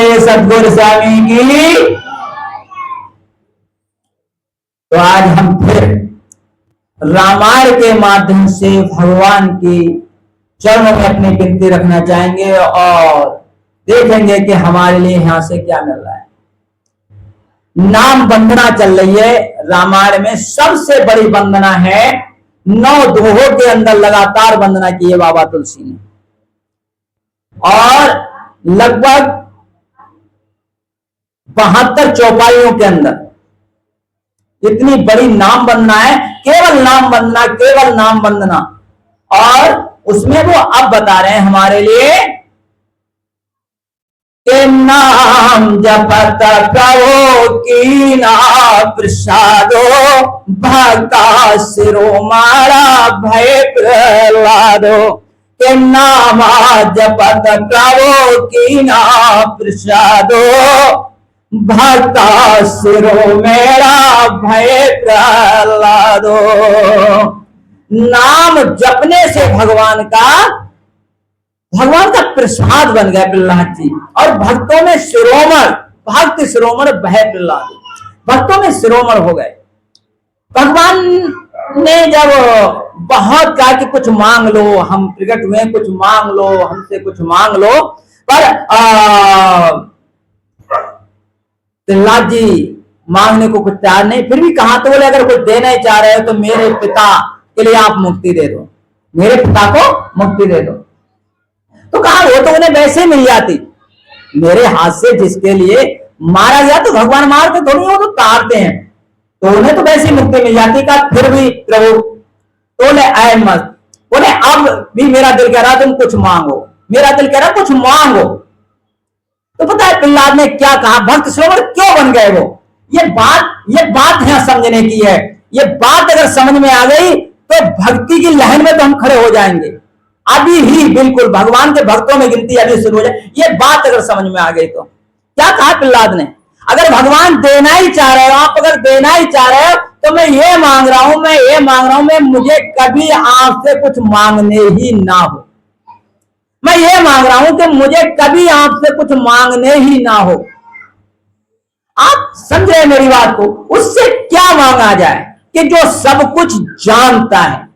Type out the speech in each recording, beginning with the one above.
बोले सद्गुरु स्वामी की। तो आज हम फिर रामायण के माध्यम से भगवान की चरणों में अपनी विनती रखना चाहेंगे और देखेंगे कि हमारे लिए यहां से क्या मिल रहा है। नाम वंदना चल रही है रामायण में। सबसे बड़ी वंदना है, 9 दोहों के अंदर लगातार वंदना की है बाबा तुलसी ने, और लगभग 72 चौपाइयों के अंदर इतनी बड़ी नाम वंदना है। केवल नाम वंदना, केवल नाम वंदना। और उसमें वो अब बता रहे हैं हमारे लिए के नाम जपत प्रभु की ना प्रसादो, भक्ता सिरो मारा भय प्रहलादो। के नाम जपत प्रभु की ना प्रसादो, भक्ता सिरो मेरा भय प्रहलादो। नाम जपने से भगवान का प्रसाद बन गया प्रहलाद जी। और भक्तों में शिरोमण, भक्त शिरोमण भय प्रहलाद, भक्तों में शिरोमण हो गए। भगवान ने जब बहुत कहा कि कुछ मांग लो, हम प्रकट हुए, कुछ मांग लो, हमसे कुछ मांग लो, पर प्रहलाद जी मांगने को कुछ तैयार नहीं। फिर भी कहा, तो बोले अगर कुछ देना ही चाह रहे हो तो मेरे पिता के लिए आप मुक्ति दे दो, मेरे पिता को मुक्ति दे दो। तो कहा वो तो उन्हें वैसे मिल जाती, मेरे हाथ से जिसके लिए मारा गया, तो भगवान मारते थोड़ी, वो तो तारते हैं, तो उन्हें तो वैसे मुक्ति मिल जाती। कहा फिर भी प्रभु, तो बोले आए मत, बोले अब भी मेरा दिल कह रहा तुम कुछ मांगो, मेरा दिल कह रहा कुछ मांगो। तो पता है प्रहलाद ने क्या कहा, भक्त श्रवण क्यों बन गए वो। ये बात यहां समझने की है। ये बात अगर समझ में आ गई तो भक्ति की लहर में तो हम खड़े हो जाएंगे अभी ही, बिल्कुल भगवान के भक्तों में गिनती अभी शुरू हो जाए। ये बात अगर समझ में आ गई तो क्या कहा प्रहलाद ने, अगर भगवान देना ही चाह रहे हो, आप अगर देना ही चाह रहे हो, तो मैं ये मांग रहा हूं, मैं ये मांग रहा हूं, मैं मुझे कभी आपसे कुछ मांगने ही ना हो। मैं ये मांग रहा हूं कि मुझे कभी आपसे कुछ मांगने ही ना हो। आप समझ रहे मेरी बात को। उससे क्या मांगा जाए कि जो सब कुछ जानता है।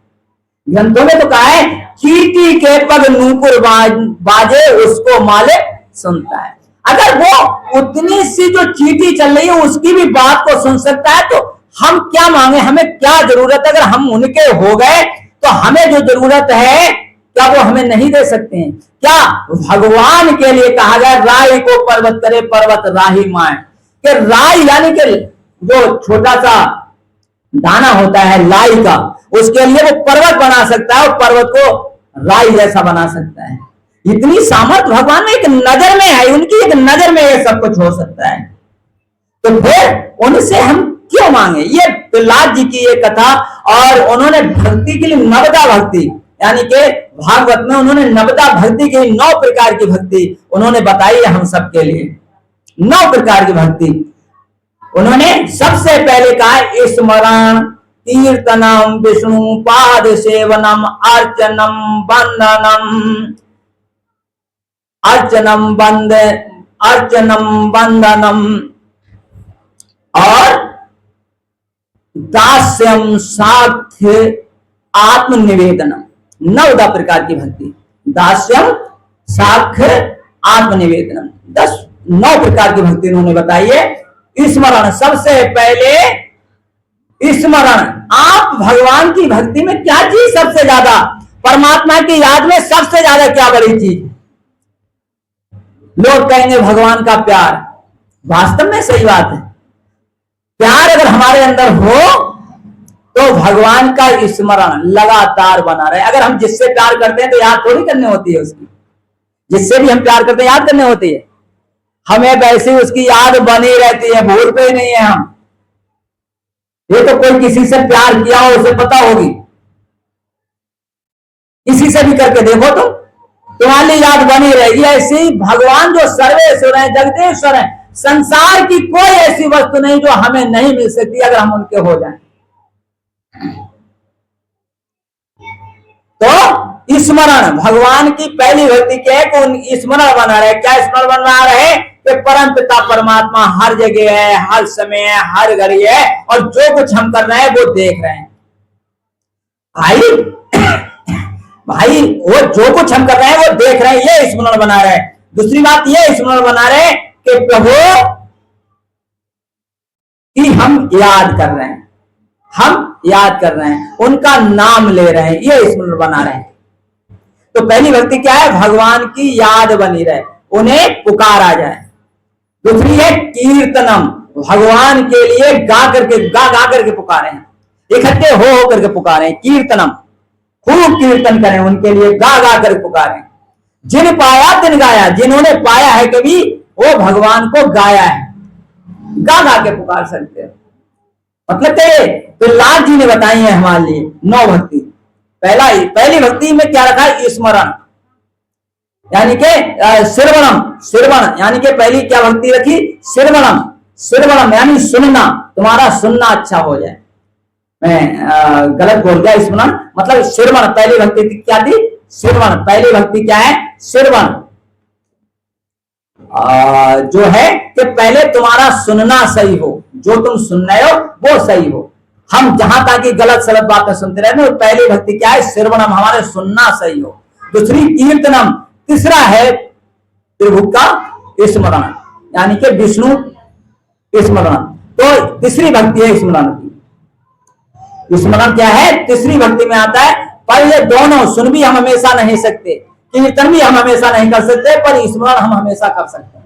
ग्रंथों में तो कहा है, चींटी के पग नूपुर बाजे उसको मालिक सुनता है। अगर वो उतनी सी जो चींटी चल रही है उसकी भी बात को सुन सकता है, तो हम क्या मांगे, हमें क्या जरूरत है। अगर हम उनके हो गए तो हमें जो जरूरत है क्या वो हमें नहीं दे सकते हैं। क्या भगवान के लिए कहा गया, राई को पर्वत करे पर्वत राही माए, कि राई यानी कि जो छोटा सा दाना होता है लाई का, उसके लिए वो पर्वत बना सकता है और पर्वत को राई जैसा बना सकता है। इतनी सामर्थ भगवान में एक नजर में है, उनकी एक नजर में ये सब कुछ हो सकता है। तो फिर उनसे हम क्यों मांगे। ये प्रहलाद जी की ये कथा, और उन्होंने भक्ति के लिए नवदा भक्ति, यानी कि भागवत में उन्होंने नवदा भक्ति की 9 प्रकार की भक्ति उन्होंने बताई है हम सबके लिए। 9 प्रकार की भक्ति उन्होंने सबसे पहले कहा, स्मरण कीर्तनम विष्णु पाद सेवनम अर्चनम बंदनम और दास्यम साध्य आत्मनिवेदनम। 9 प्रकार की भक्ति, दास्यम साध्य आत्मनिवेदनम, 9 प्रकार की भक्ति उन्होंने बताई है। स्मरण, सबसे पहले स्मरण। आप भगवान की भक्ति में क्या चीज सबसे ज्यादा, परमात्मा की याद में सबसे ज्यादा क्या बड़ी चीज। लोग कहेंगे भगवान का प्यार, वास्तव में सही बात है। प्यार अगर हमारे अंदर हो तो भगवान का स्मरण लगातार बना रहे। अगर हम जिससे प्यार करते हैं तो याद थोड़ी करनी होती है उसकी, जिससे भी हम प्यार करते हैं याद करनी होती है, हमें वैसे उसकी याद बनी रहती है, भूलते ही नहीं है हम। ये तो कोई किसी से प्यार किया हो उसे पता होगी, किसी से भी करके देखो तो तुम्हारी याद बनी रहेगी। ऐसी भगवान जो सर्वेश्वर है, जगदीश्वर है, संसार की कोई ऐसी वस्तु नहीं जो हमें नहीं मिल सकती अगर हम उनके हो जाएं। तो स्मरण, भगवान की पहली भक्ति क्या है कि स्मरण बना रहे। क्या स्मरण बना रहे कि परम पिता परमात्मा हर जगह है, हर समय है, हर घड़ी है, और जो कुछ हम कर रहे हैं वो देख रहे हैं। भाई वो जो कुछ हम कर रहे हैं वो देख रहे हैं, ये स्मरण बना रहे हैं। दूसरी बात ये स्मरण बना रहे हैं कि प्रभु कि हम याद कर रहे हैं, हम याद कर रहे हैं, उनका नाम ले रहे हैं, ये स्मरण बना रहे हैं। तो पहली भक्ति क्या है? भगवान की याद बनी रहे, उन्हें पुकारा जाए। दूसरी है कीर्तनम, भगवान के लिए गा करके पुकारे हैं, इकट्ठे हो करके पुकारे हैं। कीर्तनम, खूब कीर्तन करें, उनके लिए गा कर पुकारें। जिन पाया तिन गाया, जिन्होंने पाया है कभी वो भगवान को गाया है, गा के पुकार सकते हैं। मतलब तो लाल जी ने बताई है हमारे लिए 9 भक्ति। पहली भक्ति में क्या रखा है? स्मरण, यानी कि श्रवणम यानी कि पहली क्या भक्ति रखी? श्रवणम यानी सुनना, तुम्हारा सुनना अच्छा हो जाए। मैं गलत बोल गया, स्मरण मतलब श्रवण। पहली भक्ति क्या थी? श्रवण। पहली भक्ति क्या है? श्रवण। जो है कि पहले तुम्हारा सुनना सही हो, जो तुम सुन रहे हो वो सही हो। हम जहां तक गलत सलत बातें सुनते रहते हैं, पहली भक्ति क्या है? श्रवणम, हमारे सुनना सही हो। दूसरी कीर्तनम, तीसरा है प्रभु का स्मरण, यानी कि विष्णु स्मरण। तो तीसरी भक्ति है स्मरण की। स्मरण क्या है? तीसरी भक्ति में आता है। पर ये दोनों, सुन भी हम हमेशा नहीं सकते, कीर्तन भी हम हमेशा नहीं कर सकते, पर स्मरण हम हमेशा कर सकते हैं।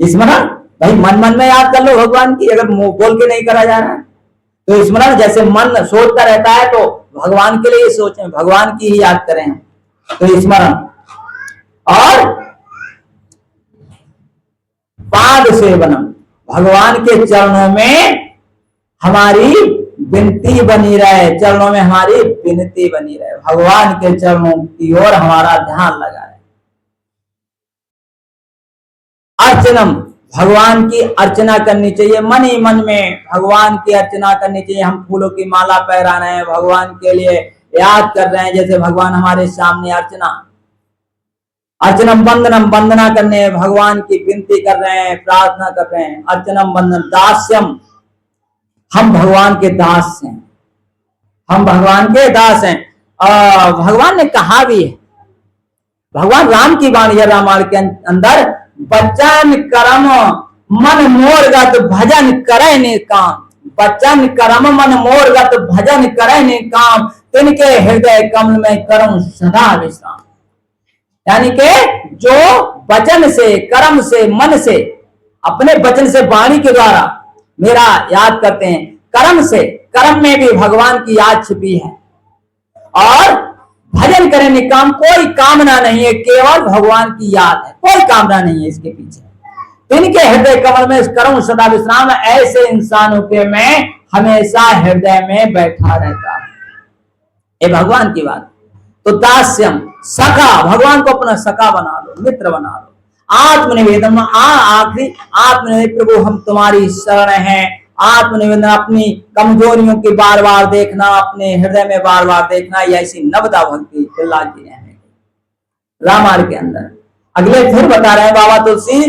स्मरण भाई मन में याद कर लो भगवान की, अगर बोल के नहीं करा जा रहा है तो स्मरण। जैसे मन सोचता रहता है तो भगवान के लिए सोचें, भगवान की ही याद करें, तो स्मरण। और पाद सेवनम, भगवान के चरणों में हमारी विनती बनी रहे, चरणों में हमारी विनती बनी रहे, भगवान के चरणों की ओर हमारा ध्यान लगा रहे। अर्चनम, भगवान की अर्चना करनी चाहिए, मन ही मन में भगवान की अर्चना करनी चाहिए। हम फूलों की माला पहरा रहे हैं, भगवान के लिए याद कर रहे हैं, जैसे भगवान हमारे सामने। अर्चनम वंदनम, वंदना करने, भगवान की विनती कर रहे हैं, प्रार्थना कर रहे हैं। अर्चनम वंदन। दास्यम, हम भगवान के दास हैं, हम भगवान के दास हैं। भगवान ने कहा भी है, भगवान राम की वाणी है रामायण के अंदर, बचन कर्म मन मोरगत भजन करे ने काम। बचन कर्म मन मोरगत भजन करे ने काम, तिनके हृदय कमल में करूं सदा विश्राम। यानी कि जो वचन से, कर्म से, मन से, अपने वचन से, वाणी के द्वारा मेरा याद करते हैं, कर्म से, कर्म में भी भगवान की याद छिपी है। और भजन करें निकाम, कोई कामना नहीं है, केवल भगवान की याद है, कोई कामना नहीं है इसके पीछे। इनके हृदय कमल में करूं सदा विश्राम, ऐसे इंसानों के मैं हमेशा हृदय में बैठा रहता है। ये भगवान की बात। तो दास्यम, सखा, भगवान को अपना सखा बना लो, मित्र बना लो। आत्मनिवेदन, आखिरी आत्मनिवेदन, प्रभु हम तुम्हारी शरण हैं। आत्मनिवेदन, अपनी कमजोरियों की बार बार देखना, अपने हृदय में बार बार देखना, ये ऐसी नवदा भक्ति प्रहलाद जी ने हमें रामायण के अंदर। अगले फिर बता रहे हैं बाबा तुलसी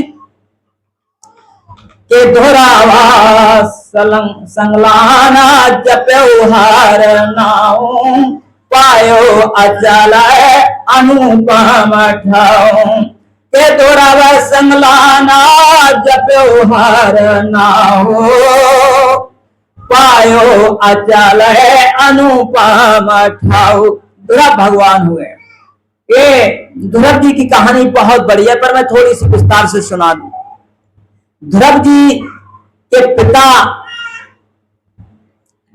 के दोहरावा संगलाना जप्यो हर नाम, पायो अचल अनुपम ठाऊं। के दोहरावा संगलाना जप्यो हर नाम, पायो अचल अनुपम ठाऊं। ध्रुव भगवान हुए। ये ध्रुव जी की कहानी बहुत बड़ी है, पर मैं थोड़ी सी विस्तार से सुना दूं। ध्रुव जी के पिता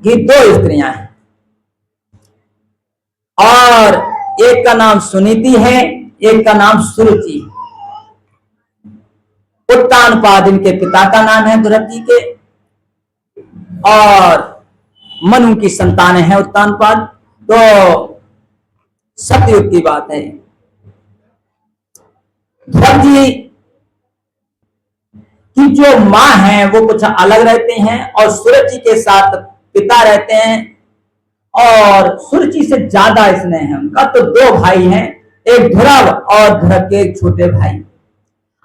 की 2 स्त्रियां हैं, और एक का नाम सुनीति है, एक का नाम सुरुचि। उत्तानपाद इनके पिता का नाम है ध्रुव जी के, और मनु की संतान है उत्तानपाद। तो सतयुग की बात है। ध्रुव जी की जो मां है वो कुछ अलग रहते हैं, और सुरुचि के साथ पिता रहते हैं, और सुरुचि से ज्यादा स्नेह है उनका। तो 2 भाई हैं, एक ध्रुव और ध्रुव के एक छोटे भाई।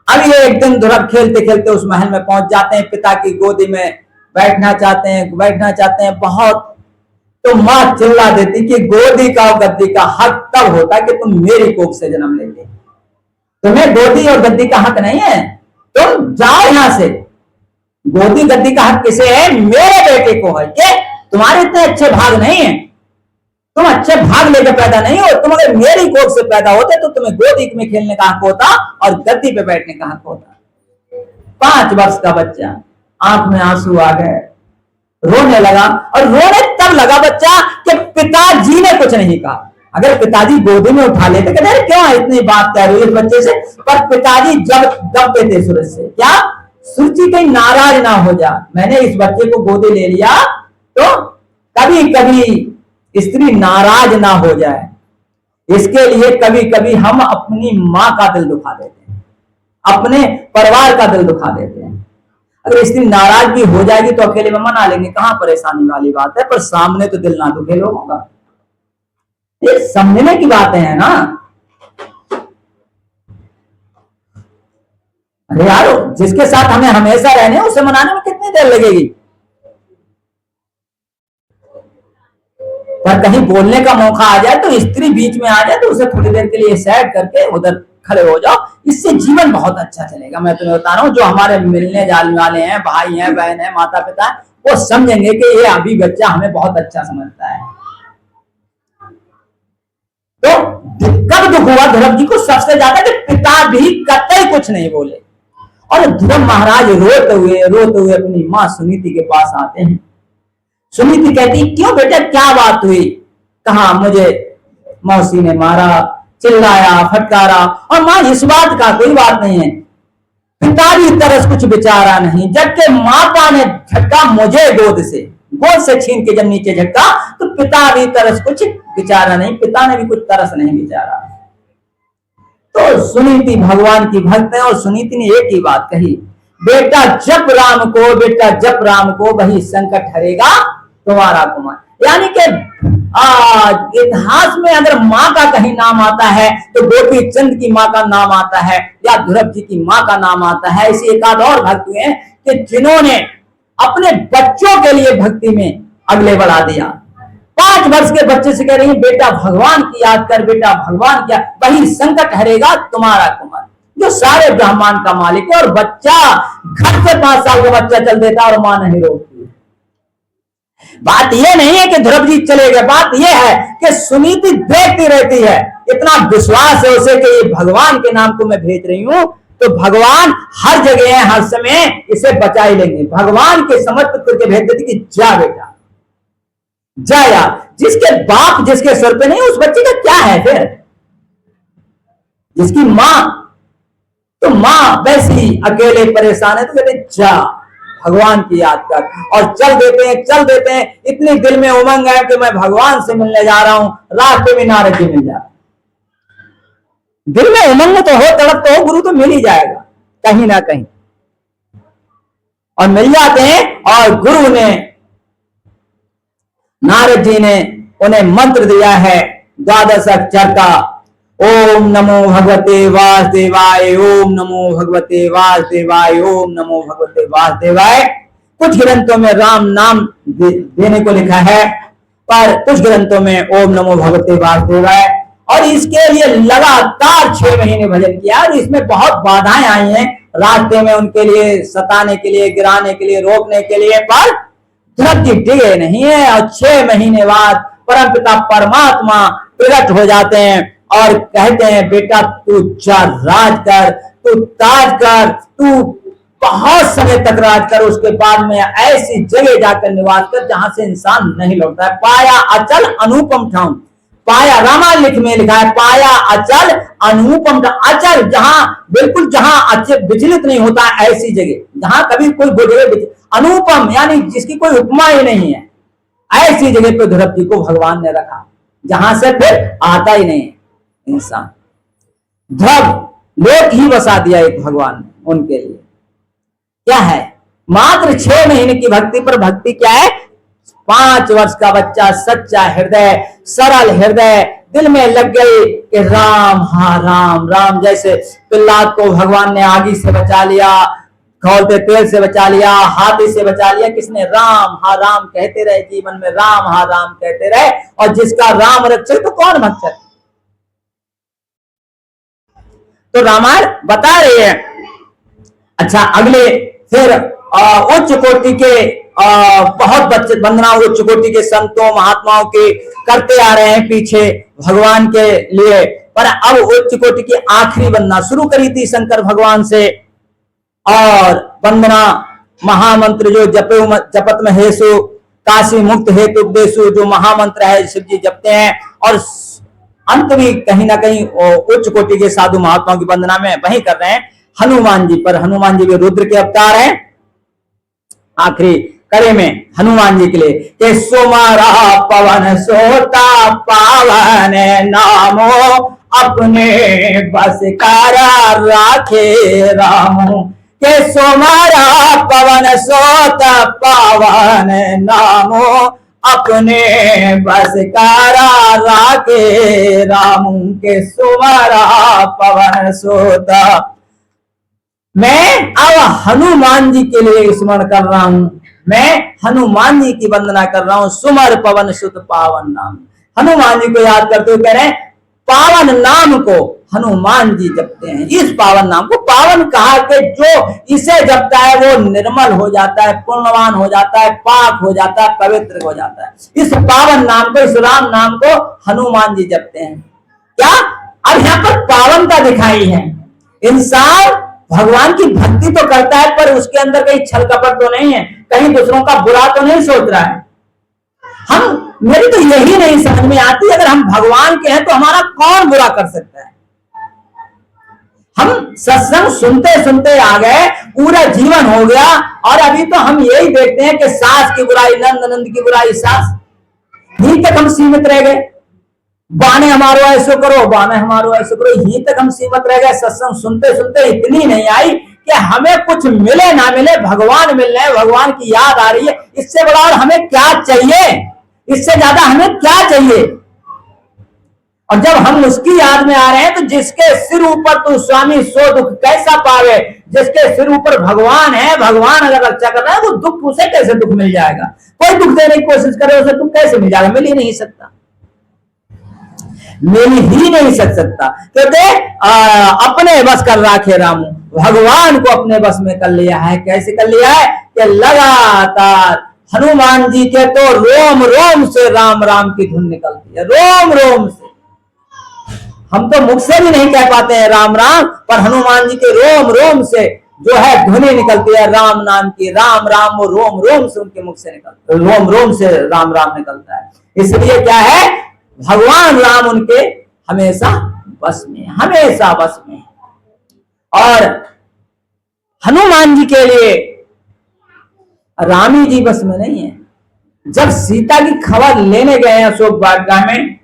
अब ये एक दिन ध्रुव खेलते खेलते उस महल में पहुंच जाते हैं, पिता की गोदी में बैठना चाहते हैं बहुत। तो माँ चिल्ला देती कि गोदी का और गद्दी का हक तब होता कि तुम मेरी कोख से जन्म लेते, तुम्हें गोदी और गद्दी का हक नहीं है, तुम जाओ यहां से। गोदी गद्दी का हक किसे है? मेरे बेटे को है। ये तुम्हारे इतने अच्छे भाग नहीं है, तुम अच्छे भाग लेकर पैदा नहीं हो। तुम अगर मेरी गोद से पैदा होते तो तुम्हें गोदी में खेलने का हक होता और गद्दी पे बैठने का हक होता। 5 वर्ष का बच्चा, आंख में आंसू आ गए, रोने लगा। और रोने तब लगा बच्चा कि पिताजी ने कुछ नहीं कहा। अगर पिताजी गोदी में उठा लेते, कहते क्यों इतनी बात कह रही है इस बच्चे से, पर पिताजी जब दबते थे सूरज से, क्या सूची कहीं नाराज ना हो जा, मैंने इस बच्चे को गोदी ले लिया तो कभी कभी स्त्री नाराज ना हो जाए, इसके लिए कभी कभी हम अपनी मां का दिल दुखा देते हैं, अपने परिवार का दिल दुखा देते हैं। अगर स्त्री नाराज भी हो जाएगी तो अकेले में मना लेंगे, कहां परेशानी वाली बात है, पर सामने तो दिल ना दुखे लोगों का। ये समझने की बातें हैं ना। अरे यार, जिसके साथ हमें हमेशा रहने उसे मनाने में कितनी देर लगेगी। पर कहीं बोलने का मौका आ जाए तो स्त्री बीच में आ जाए तो उसे थोड़ी देर के लिए साइड करके उधर खड़े हो जाओ, इससे जीवन बहुत अच्छा चलेगा। मैं तुम्हें बता रहा हूँ, जो हमारे मिलने जाने वाले हैं, भाई हैं, बहन है, माता पिता है, वो समझेंगे कि ये अभी बच्चा हमें बहुत अच्छा समझता है। तो कब दुख हुआ ध्रुव जी को सबसे ज्यादा कि पिता भी कतई कुछ नहीं बोले। और ध्रुव महाराज रोते हुए अपनी माँ सुनीति के पास आते हैं। सुनीति कहती, क्यों बेटा, क्या बात हुई? कहा, मुझे मौसी ने मारा, चिल्लाया, फटकारा। और मां, इस बात का कोई बात नहीं है, पिता भी तरस कुछ बेचारा नहीं, जबकि माता ने झटका मुझे गोद से छीन के जब नीचे झटका तो पिता भी तरस कुछ बेचारा नहीं, पिता ने भी कुछ तरस नहीं बेचारा। तो सुनीति भगवान की भक्त है और सुनीति ने एक ही बात कही, बेटा जप राम को वही संकट हरेगा तुम्हारा कुमार। यानी कि इतिहास में अगर माँ का कहीं नाम आता है तो गोपी चंद की माँ का नाम आता है या ध्रुव जी की माँ का नाम आता है। इसी एक आध और भक्त हुए कि जिन्होंने अपने बच्चों के लिए भक्ति में अगले बढ़ा दिया। 5 वर्ष के बच्चे से कह रही है, बेटा भगवान की याद कर, बेटा भगवान क्या, वही संकट हरेगा तुम्हारा कुमार, जो सारे ब्रह्मांड का मालिक है। और बच्चा घर से 5 साल का बच्चा चल देता और मां नहीं रोकती। बात यह नहीं है कि ध्रुव जी चले गए, बात यह है कि सुनीति देखती रहती है, इतना विश्वास है उसे कि ये भगवान के नाम को मैं भेज रही हूं तो भगवान हर जगह है, हर समय इसे बचा ही लेंगे। भगवान के समर्पित करके भेज देती कि जा बेटा जा यार। जिसके बाप जिसके सर पे नहीं, उस बच्चे का क्या है फिर? जिसकी मां, तो मां वैसी अकेले परेशान है तो कहते जा भगवान की याद कर। और चल देते हैं। इतनी दिल में उमंग है कि मैं भगवान से मिलने जा रहा हूं, रास्ते में नारद जी मिल जा। दिल में उमंग तो हो, तड़प तो हो, गुरु तो मिल ही जाएगा कहीं ना कहीं। और मिल जाते हैं। और गुरु ने, नारद जी ने उन्हें मंत्र दिया है 12 अक्षर का, ओम नमो भगवते वासुदेवाय, ओम नमो भगवते वासुदेवाय, ओम नमो भगवते वासुदेवाय। कुछ ग्रंथों में राम नाम देने को लिखा है, पर कुछ ग्रंथों में ओम नमो भगवते वासुदेवाय। और इसके लिए लगातार 6 महीने भजन किया। और इसमें बहुत बाधाएं आई हैं रास्ते में, उनके लिए सताने के लिए, गिराने के लिए, रोकने के लिए, पर ध्रुव जी डिगे नहीं है। और 6 महीने बाद परमपिता परमात्मा प्रकट हो जाते हैं और कहते हैं, बेटा तू जा राज कर, तू ताज कर, तू बहुत समय तक राज कर, उसके बाद में ऐसी जगह जाकर निवास कर जहां से इंसान नहीं लौटता है। पाया अचल अनुपम ठाम, पाया रामायण में लिखा है, पाया अचल अनुपम, अचल जहां बिल्कुल जहां अचल विचलित नहीं होता, ऐसी जगह जहां कभी कोई जगह, अनुपम यानी जिसकी कोई उपमा ही नहीं है, ऐसी जगह पे ध्रुव जी को भगवान ने रखा जहां से फिर आता ही नहीं इंसान। ध्रुव लोक ही बसा दिया एक भगवान ने उनके लिए। क्या है? मात्र 6 महीने की भक्ति, पर भक्ति क्या है? 5 वर्ष का बच्चा, सच्चा हृदय, सरल हृदय, दिल में लग गई कि राम, हाँ राम राम। जैसे प्रहलाद को भगवान ने आगी से बचा लिया, खौलते तेल से बचा लिया, हाथी से बचा लिया, किसने? राम, हाँ राम कहते रहे जीवन में, राम हाँ राम कहते रहे। और जिसका राम रक्षक तो कौन भक्षक। तो रामायण बता रही है। अच्छा, अगले फिर उच्च कोटि के बहुत वंदना उच्च कोटि के संतों महात्माओं के करते आ रहे हैं पीछे भगवान के लिए। पर अब उच्च कोटि की आखिरी वंदना शुरू करी थी शंकर भगवान से। और वंदना महामंत्र जो जपत में हेसु काशी मुक्त हेतु उपदेशु, जो महामंत्र है शिव जी जपते हैं। और अंत में कहीं ना कहीं उच्च कोटि के साधु महात्माओं की वंदना में वही कर रहे हैं हनुमान जी पर। हनुमान जी भी रुद्र के अवतार हैं। आखिरी करे में हनुमान जी के लिए कि सुमरा पवन सोता पावन नामो, अपने बस कारा राखे रामो। के सुमरा पवन सोता पावन नामो, अपने बस कारा राखे रामू। के सुमरा पवन सोता। मैं अब हनुमान जी के लिए स्मरण कर रहा हूं, मैं हनुमान जी की वंदना कर रहा हूं। सुमर पवन सुत पावन नाम, हनुमान जी को याद करते हुए कह रहे हैं पावन नाम को हनुमान जी जपते हैं। इस पावन नाम को पावन कहा कि जो इसे जपता है वो निर्मल हो जाता है, पुण्यवान हो जाता है, पाक हो जाता है, पवित्र हो जाता है। इस पावन नाम को, इस राम नाम को हनुमान जी जपते हैं। क्या अब यहाँ पर पावनता दिखाई है। इंसान भगवान की भक्ति तो करता है पर उसके अंदर कहीं छल कपट तो नहीं है, कहीं दूसरों का बुरा तो नहीं सोच रहा है। मेरी तो यही नहीं समझ में आती, अगर हम भगवान के हैं तो हमारा कौन बुरा कर सकता है। हम सत्संग सुनते सुनते आ गए, पूरा जीवन हो गया और अभी तो हम यही देखते हैं कि सास की बुराई नंद, नंद की बुराई सास, यहीं तक हम सीमित रह गए। बाने हमारो ऐसो करो, बाने हमारो ऐसो करो, यहीं तक हम सीमित रह गए। सत्संग सुनते सुनते इतनी नहीं आई कि हमें कुछ मिले ना मिले भगवान मिल रहे हैं, भगवान की याद आ रही है। इससे बड़ा और हमें क्या चाहिए, इससे ज्यादा हमें क्या चाहिए। और जब हम उसकी याद में आ रहे हैं तो जिसके सिर ऊपर तू स्वामी सो दुख कैसा पावे, जिसके सिर ऊपर भगवान है, भगवान अगर रक्षा कर रहा है वो दुख, उसे कैसे दुख मिल जाएगा। कोई दुख देने की कोशिश करे उसे दुख कैसे मिल जाएगा, मिल ही नहीं सकता, मिल ही नहीं सकता। कहते अपने बस कर राखे रामू, भगवान को अपने बस में कर लिया है। कैसे कर लिया है कि लगातार हनुमान जी के तो रोम रोम से राम राम की धुन निकलती है, रोम रोम से। हम तो मुख से भी नहीं कह पाते हैं राम राम, पर हनुमान जी के रोम रोम से जो है ध्वनि निकलती है राम नाम की। राम राम वो रोम रोम से उनके मुख से निकलता है, रोम रोम से राम राम निकलता है। इसलिए क्या है, भगवान राम उनके हमेशा बस में, हमेशा बस में। और हनुमान जी के लिए रामी जी बस में नहीं है। जब सीता की खबर लेने गए अशोक वाटिका में,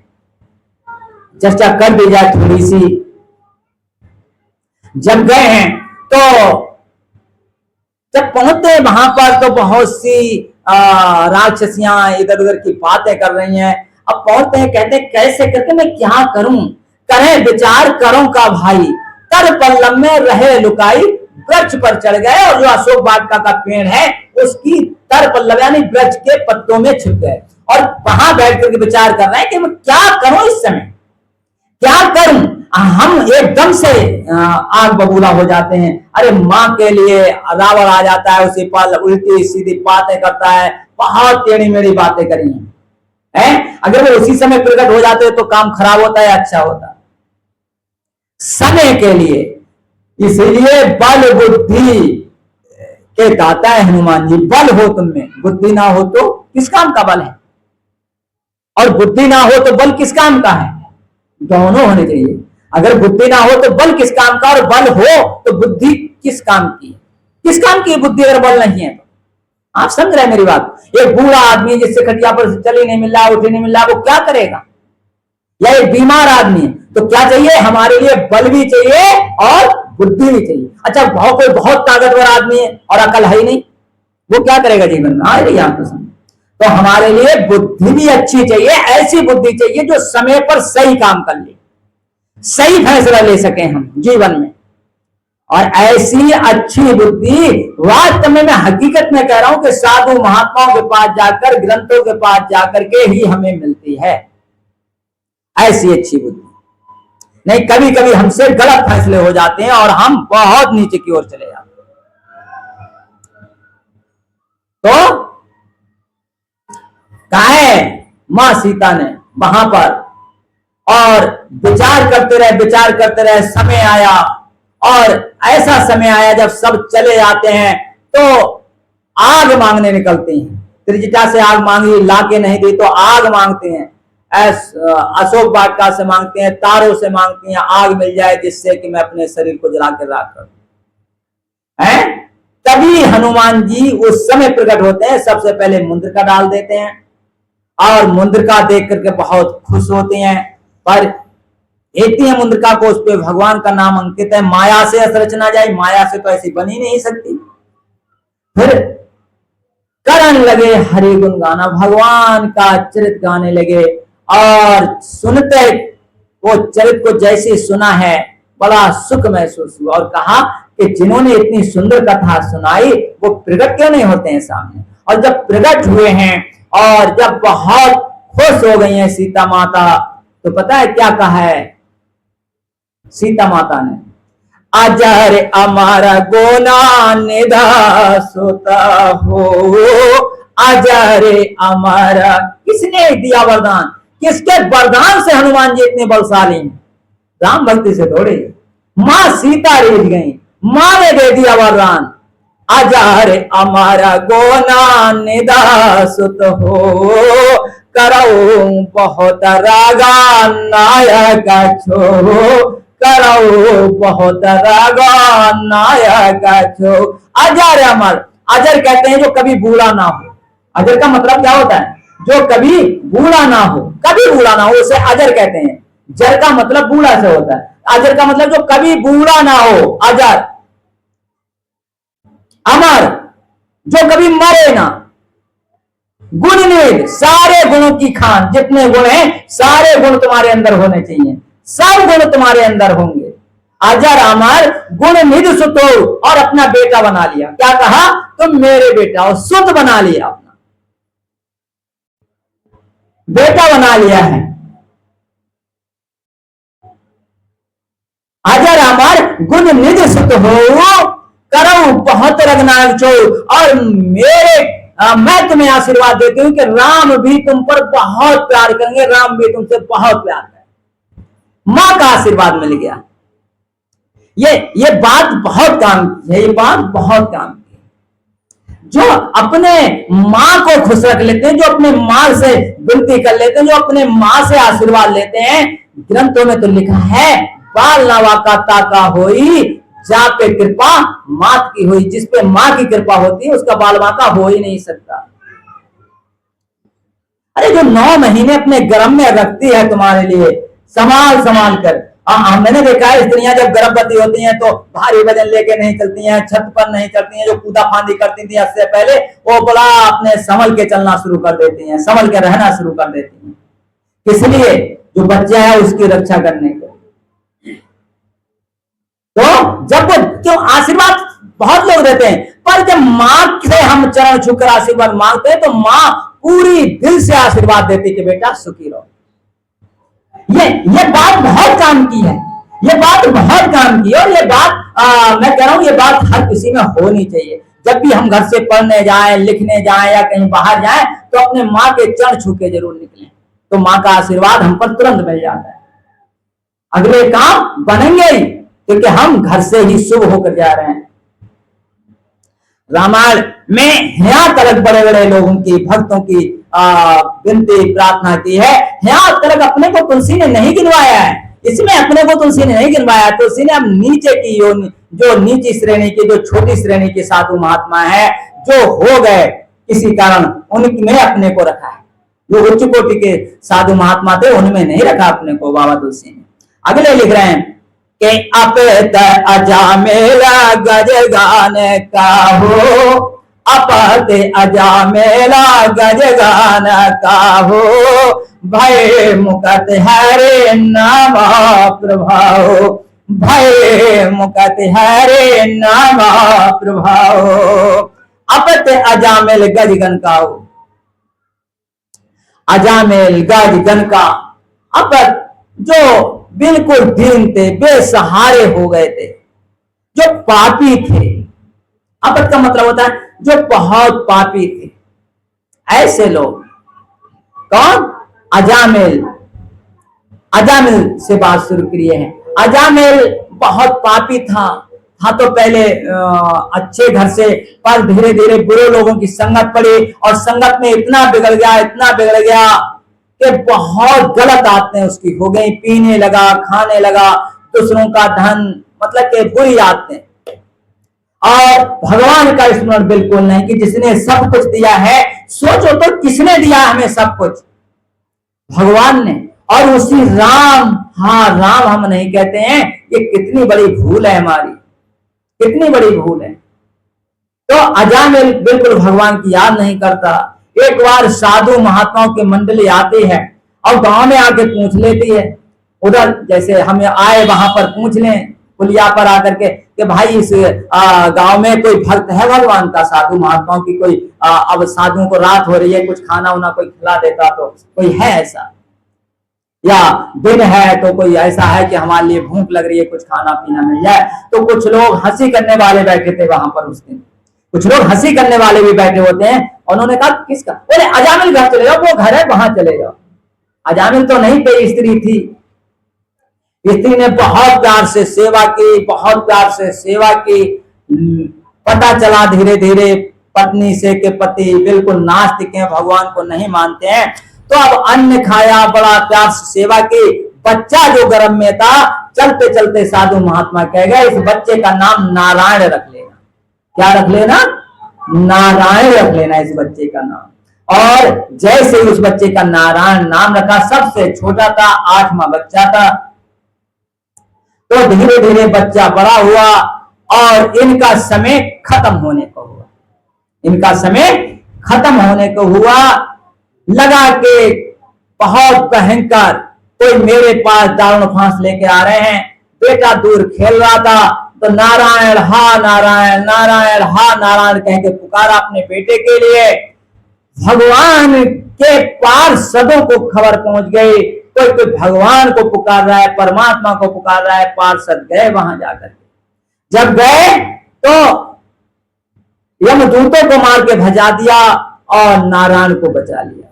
चर्चा कर दी जाए थोड़ी सी, जब गए हैं तो जब पहुंचते हैं वहां पर तो बहुत सी राक्षसियां इधर उधर की बातें कर रही हैं। अब पहुंचते हैं, कहते हैं कैसे करके मैं क्या करूं, करें विचार करूं का भाई, तर पल्लव में रहे लुकाई, वृक्ष पर चढ़ गए और जो अशोक वाटिका का पेड़ है उसकी तर पल्लव यानी वृक्ष के पत्तों में छिप गए और वहां बैठ करके विचार कर रहे हैं कि मैं क्या करूं, इस समय क्या करूं। हम एकदम से आग बबूला हो जाते हैं। अरे माँ के लिए रावण आ जाता है, उसी पर उल्टी सीधी बातें करता है, बहुत टेढ़ी मेढ़ी बातें करी हैं। अगर वो उसी समय प्रकट हो जाते तो काम खराब होता है, अच्छा होता समय के लिए। इसलिए बल बुद्धि के दाता है हनुमान जी। बल हो तुम में, बुद्धि ना हो तो किस काम का बल है, और बुद्धि ना हो तो बल किस काम का है। दोनों होने चाहिए। अगर बुद्धि ना हो तो बल किस काम का, और बल हो तो बुद्धि किस काम की, किस काम की बुद्धि अगर बल नहीं है तो। आप समझ रहे हैं मेरी बात। एक बूढ़ा आदमी जिससे खटिया पर चल ही नहीं मिल रहा, उठ ही नहीं मिल रहा, वो क्या करेगा। या एक बीमार आदमी है तो क्या चाहिए, हमारे लिए बल भी चाहिए और बुद्धि भी चाहिए। अच्छा कोई बहुत ताकतवर आदमी है और अकल है ही नहीं, वो क्या करेगा जीवन में। हाँ, आप तो समझ। तो हमारे लिए बुद्धि भी अच्छी चाहिए, ऐसी बुद्धि चाहिए जो समय पर सही काम कर ले, सही फैसला ले सके हम जीवन में। और ऐसी अच्छी बुद्धि वास्तव में, मैं हकीकत में कह रहा हूं कि साधु महात्माओं के पास जाकर, ग्रंथों के पास जाकर के ही हमें मिलती है ऐसी अच्छी बुद्धि। नहीं, कभी कभी हमसे गलत फैसले हो जाते हैं और हम बहुत नीचे की ओर चले जाते हैं। तो कहा है मां सीता ने वहां पर, और विचार करते रहे, समय आया, और ऐसा समय आया जब सब चले जाते हैं तो आग मांगने निकलते हैं। त्रिजटा से आग मांगी, लाके नहीं दी तो आग मांगते हैं, अशोक वाटिका से मांगते हैं, तारों से मांगते हैं, आग मिल जाए जिससे कि मैं अपने शरीर को जला कर राख कर दूं। तभी हनुमान जी उस समय प्रकट होते हैं, सबसे पहले मुंद्रिका डाल देते हैं और मुंद्रिका देख करके बहुत खुश होते हैं। पर देखती है मुंद्रिका को, उस पर भगवान का नाम अंकित है, माया से असरचना जाए, माया से तो ऐसी बनी नहीं सकती। फिर करन लगे हरि गुण गाना, भगवान का चरित गाने लगे, और सुनते वो चरित को जैसे सुना है बड़ा सुख महसूस हुआ, और कहा कि जिन्होंने इतनी सुंदर कथा सुनाई वो प्रकट क्यों नहीं होते हैं सामने। और जब प्रकट हुए हैं और जब बहुत खुश हो गई हैं सीता माता, तो पता है क्या कहा है सीता माता ने, अजर अमर गोना निधा सोता हो, अजर अमर। किसने दिया वरदान, किसके वरदान से हनुमान जी इतने बलशाली हैं? राम भक्ति से थोड़े, मां सीता रीझ गई, मां ने दे दिया वरदान, अजर अमर गोना निधा सुत हो, करो बहुत रागा नायक छो, करो बहुत रागा नायक छो। अजर अमर, अजर कहते हैं जो कभी बूढ़ा ना हो। अजर का मतलब क्या होता है? जो कभी बूढ़ा ना हो, कभी बूढ़ा ना हो उसे अजर कहते हैं। जर का मतलब बूढ़ा से होता है, अजर का मतलब जो कभी बूढ़ा ना हो, अजर। अमर, जो कभी मरे ना। गुणनिधि, सारे गुणों की खान, जितने गुण हैं सारे गुण तुम्हारे अंदर होने चाहिए, सब गुण तुम्हारे अंदर होंगे। अजर अमर गुण निधि सुतो, और अपना बेटा बना लिया। क्या कहा? तुम मेरे बेटा, और सुत बना लिया, अपना बेटा बना लिया है। अजर अमर गुण निधि सुत हो, करो बहुत रघुनायक छो, और मैं तुम्हें आशीर्वाद देती हूं कि राम भी तुम पर बहुत प्यार करेंगे, राम भी तुमसे बहुत प्यार करेंगे। मां का आशीर्वाद मिल गया। ये बात बहुत काम की है, ये बात बहुत काम की है। जो अपने मां को खुश रख लेते हैं, जो अपने मां से विनती कर लेते हैं, जो अपने मां से आशीर्वाद लेते हैं, ग्रंथों में तो लिखा है, बाल नवा का होई, जा पे कृपा मात की हुई। जिस पे मां की कृपा होती है उसका बाल मां का हो ही नहीं सकता। अरे जो 9 महीने अपने गर्भ में रखती है तुम्हारे लिए, संभाल संभाल कर। मैंने देखा है स्त्रियां जब गर्भवती होती हैं तो भारी वजन लेके नहीं चलती हैं, छत पर नहीं चलती हैं, जो कूदा फांदी करती थी इससे पहले वो बड़ा अपने संभल के चलना शुरू कर देती हैं, संभल के रहना शुरू कर देती हैं। इसलिए जो बच्चा है उसकी रक्षा करने के। तो जब वो क्यों आशीर्वाद बहुत लोग देते हैं, पर जब मां से हम चरण छूकर आशीर्वाद मांगते हैं तो मां पूरी दिल से आशीर्वाद देती कि बेटा सुखी रहो। ये बात बहुत काम की है, ये बात बहुत काम की है। और ये बात मैं कह रहा हूं, ये बात हर किसी में होनी चाहिए। जब भी हम घर से पढ़ने जाएं, लिखने जाएं या कहीं बाहर जाएं तो अपने मां के चरण छू के जरूर निकलें, तो मां का आशीर्वाद हम पर तुरंत मिल जाता है। अगले काम बनेंगे ही, क्योंकि हम घर से ही शुभ होकर जा रहे हैं। रामायण में यहाँ तलक बड़े बड़े लोगों की, भक्तों की विनती प्रार्थना की है। यहाँ तलक अपने को तुलसी ने नहीं गिनवाया है, इसमें अपने को तुलसी ने नहीं गिनवाया। तुलसी ने अब नीचे की जो नीची श्रेणी की, जो छोटी श्रेणी के साधु महात्मा है, जो हो गए किसी कारण, उनमें अपने को रखा है। जो उच्च कोटि के साधु महात्मा थे उनमें नहीं रखा अपने को बाबा तुलसी ने। अगले लिख रहे हैं कि अपेत अजा मेरा गज गाने का हो, अपत अजामेला गज गान काहो, भय मुकत हरे नाम प्रभाव, भय मुकत हरे नाम प्रभाव। अपत अजामेल गज गन काहो, अजामेल गज गन का अपत जो बिल्कुल दीन थे, बेसहारे हो गए थे, जो पापी थे। अपत का मतलब होता है जो बहुत पापी थे, ऐसे लोग। कौन? अजामेल। अजामेल से बात शुरू करिए हैं। अजामेल बहुत पापी था तो पहले अच्छे घर से, पर धीरे धीरे बुरे लोगों की संगत पड़ी और संगत में इतना बिगड़ गया, इतना बिगड़ गया कि बहुत गलत आदतें उसकी हो गई। पीने लगा, खाने लगा, दूसरों का धन, मतलब कि बुरी आदतें। और भगवान का स्मरण बिल्कुल नहीं कि जिसने सब कुछ दिया है। सोचो तो किसने दिया हमें सब कुछ? भगवान ने। और उसी राम, हाँ राम हम नहीं कहते हैं, ये कितनी बड़ी भूल है हमारी, कितनी बड़ी भूल है। तो अजामेल बिल्कुल भगवान की याद नहीं करता। एक बार साधु महात्माओं की मंडली आती है और गांव में आके पूछ लेती है, उधर जैसे हम आए वहां पर पूछ लें पुलिया पर आकर के कि भाई इस गांव में कोई भक्त है भगवान का, साधु महात्माओं की कोई अब साधुओं को रात हो रही है, कुछ खाना उना कोई खिला देता तो कोई है ऐसा, या दिन है तो कोई ऐसा है कि हमारे लिए भूख लग रही है, कुछ खाना पीना मिल जाए। तो कुछ लोग हंसी करने वाले बैठे थे वहां पर उस दिन, कुछ लोग हंसी करने वाले भी बैठे होते हैं। उन्होंने कहा किसका? बोले अजामिल घर चले जाओ, वो घर है वहां चले जाओ। अजामिल तो नहीं, कोई स्त्री थी। स्त्री ने बहुत प्यार से सेवा की, बहुत प्यार से सेवा की। पता चला धीरे धीरे पत्नी से के पति बिल्कुल नास्तिक हैं, भगवान को नहीं मानते हैं। तो अब अन्न खाया, बड़ा प्यार से सेवा की। बच्चा जो गर्भ में था, चलते चलते साधु महात्मा कह गए इस बच्चे का नाम नारायण रख लेना। क्या रख लेना? नारायण रख लेना इस बच्चे का नाम। और जैसे उस बच्चे का नारायण नाम रखा, सबसे छोटा था, 8वां बच्चा था। तो धीरे धीरे बच्चा बड़ा हुआ और इनका समय खत्म होने को हुआ, इनका समय खत्म होने को हुआ। लगा के बहुत भयंकर, कोई मेरे पास दारुण फांस लेके आ रहे हैं। बेटा दूर खेल रहा था तो नारायण हा नारायण, नारायण हा नारायण कह के पुकारा अपने बेटे के लिए। भगवान के पार्षदों को खबर पहुंच गई, कोई कोई भगवान को पुकार रहा है, परमात्मा को पुकार रहा है। पार्षद गए वहां जाकर, जब गए तो यमदूतों को मार के भजा दिया और नारायण को बचा लिया।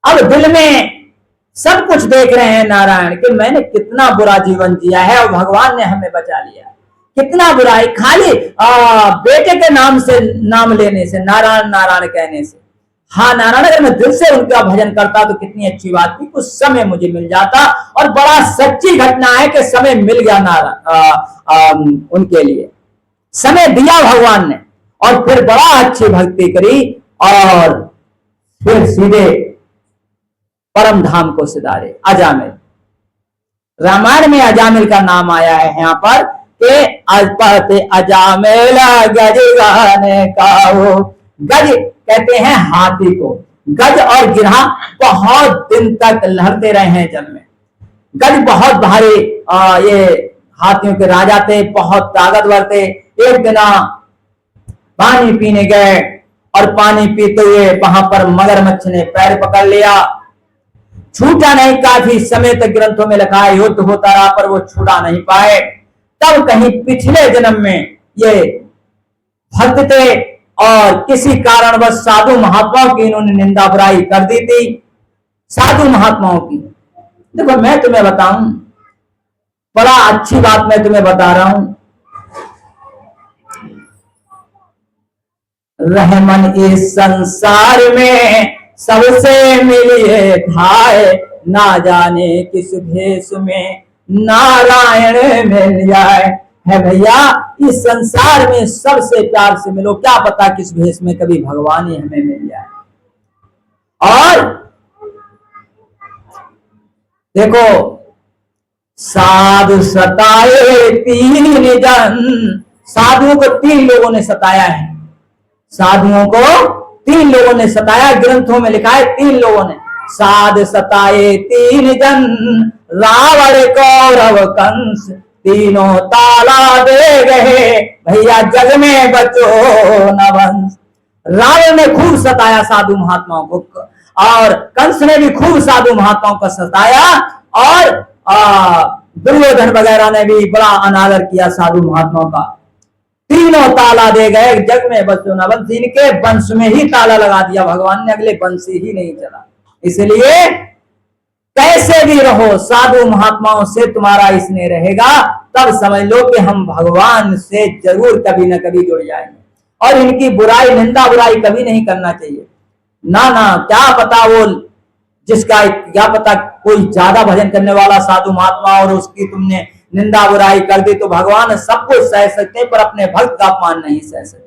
अब दिल में सब कुछ देख रहे हैं नारायण कि मैंने कितना बुरा जीवन जिया है और भगवान ने हमें बचा लिया। कितना बुराई, खाली बेटे के नाम से, नाम लेने से, नारायण नारायण कहने से। हाँ नारायण, अगर मैं दिल से उनका भजन करता तो कितनी अच्छी बात थी, कुछ समय मुझे मिल जाता। और बड़ा सच्ची घटना है कि समय मिल गया नारायण उनके लिए, समय दिया भगवान ने। और फिर बड़ा अच्छी भक्ति करी और फिर सीधे परम धाम को सिधारे। अजामिल, रामायण में अजामिल का नाम आया है यहाँ पर कि अजामिल गज गाने काहो। गज कहते हैं हाथी को। गज और गिरहा बहुत दिन तक लड़ते रहे हैं जल में। गज बहुत भारी, ये हाथियों के राजा थे, बहुत ताकतवर थे। एक दिन पानी पीने गए और पानी पीते हुए वहां पर मगरमच्छ ने पैर पकड़ लिया, छूटा नहीं। काफी समय तक ग्रंथों में लिखा है युद्ध होता रहा पर वो छूटा नहीं पाए। तब कहीं पिछले जन्म में ये भक्त थे और किसी कारणवश साधु महात्माओं की इन्होंने निंदा बुराई कर दी थी, साधु महात्माओं की। देखो मैं तुम्हें बताऊं, बड़ा अच्छी बात मैं तुम्हें बता रहा हूं। रहमन इस संसार में सबसे मिलिए थाए, ना जाने किस भेष में नारायण मिल जाए। है भैया, इस संसार में सबसे प्यार से मिलो, क्या पता किस भेष में कभी भगवान ही हमें मिल जाए। और देखो, साधु सताए 3 जन, साधुओं को 3 लोगों ने सताया है। साधुओं को 3 लोगों ने सताया, ग्रंथों में लिखा है 3 लोगों ने। साध सताए 3 जन, रावण कौरव कंस, तीनों ताला दे गए, भैया जग में बचो न वंश। रावण ने खूब सताया साधु महात्माओं को, और कंस ने भी खूब साधु महात्माओं को सताया, और दुर्योधन वगैरह ने भी बड़ा अनादर किया साधु महात्माओं का। तीनों ताला दे गए, जग में बचो न वंश। इनके वंश में ही ताला लगा दिया भगवान ने, अगले वंश ही नहीं चला। इसलिए कैसे भी रहो, साधु महात्माओं से तुम्हारा स्नेह रहेगा, तब समझ लो कि हम भगवान से जरूर कभी न कभी जुड़ जाएंगे। और इनकी बुराई, निंदा बुराई कभी नहीं करना चाहिए। ना ना, क्या पता वो जिसका, क्या पता कोई ज्यादा भजन करने वाला साधु महात्मा और उसकी तुमने निंदा बुराई कर दी, तो भगवान सब कुछ सह सकते हैं पर अपने भक्त का अपमान नहीं सह सकते।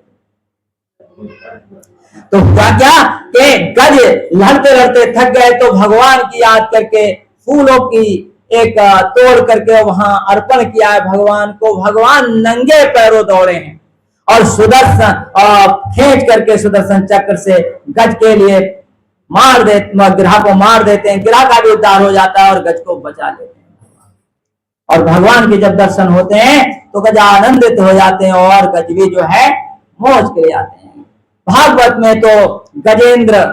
तो क्या कि गज लड़ते लड़ते थक गए, तो भगवान की याद करके फूलों की एक तोड़ करके वहां अर्पण किया है भगवान को। भगवान नंगे पैरों दौड़े हैं और सुदर्शन खींच करके सुदर्शन चक्र से गज के लिए मार देते, गिरह को मार देते हैं, गिरह का भी उद्धार हो जाता है और गज को बचा लेते हैं। और भगवान के जब दर्शन होते हैं तो गज आनंदित हो जाते हैं और गज भी जो है मौज के लिए आते हैं। भागवत में तो गजेंद्र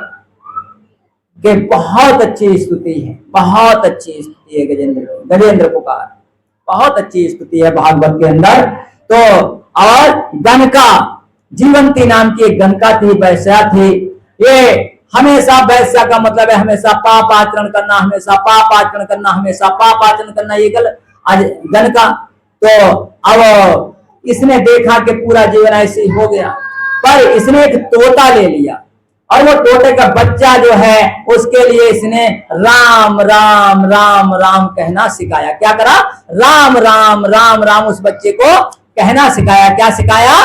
के बहुत अच्छी स्तुति है, बहुत अच्छी स्तुति है गजेंद्र की, गजेंद्र पुकार, बहुत अच्छी स्तुति है भागवत के अंदर। तो और गनका, जीवंती नाम की एक गनका थी, वैश्या थी। ये हमेशा, वैश्या का मतलब है हमेशा पाप आचरण करना, हमेशा पाप आचरण करना, हमेशा पाप आचरण करना, ये गलत। आज गनका तो अब इसने देखा कि पूरा जीवन ऐसे ही हो गया, पर इसने एक तोता ले लिया और वो तोते का बच्चा जो है उसके लिए इसने राम राम राम राम कहना सिखाया। क्या करा? राम राम राम राम उस बच्चे को कहना सिखाया। क्या सिखाया?